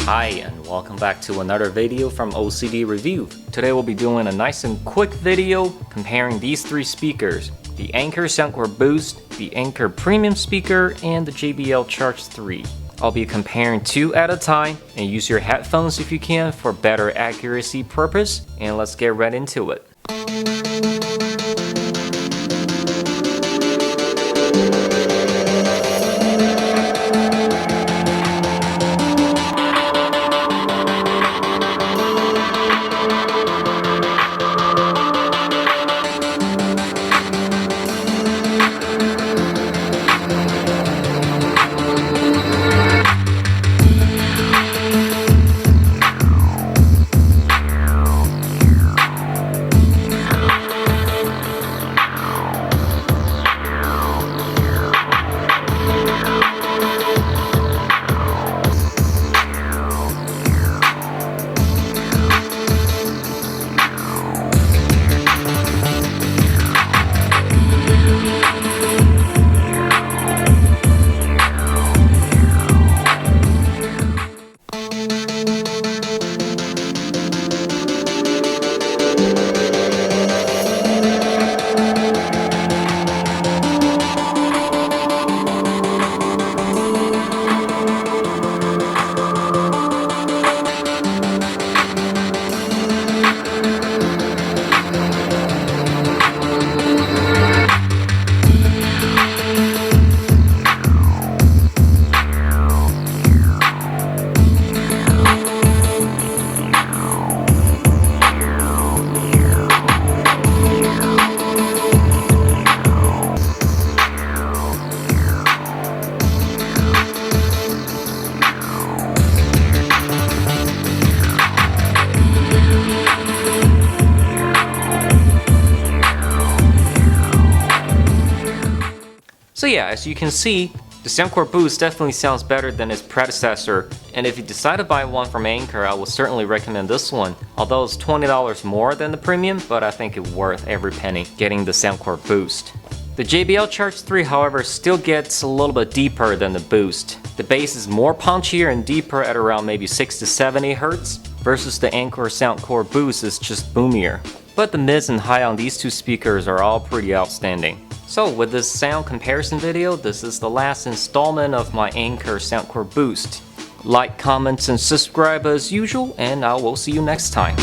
Hi and welcome back to another video from OCD Review. Today we'll be doing a nice and quick video comparing these three speakers: the Anker SoundCore Boost, the Anker Premium speaker, and the JBL Charge 3. I'll be comparing two at a time, and use your headphones if you can for better accuracy purpose, and let's get right into it. So yeah, as you can see, the SoundCore Boost definitely sounds better than its predecessor, and if you decide to buy one from Anker, I would certainly recommend this one. Although it's $20 more than the premium, but I think it's worth every penny getting the SoundCore Boost. The JBL Charge 3, however, still gets a little bit deeper than the Boost. The bass is more punchier and deeper at around maybe 6 to 7 Hz, versus the Anker SoundCore Boost is just boomier. But the mids and high on these two speakers are all pretty outstanding. So with this sound comparison video, this is the last installment of my Anker SoundCore Boost. Like, comments, and subscribe as usual, and I will see you next time.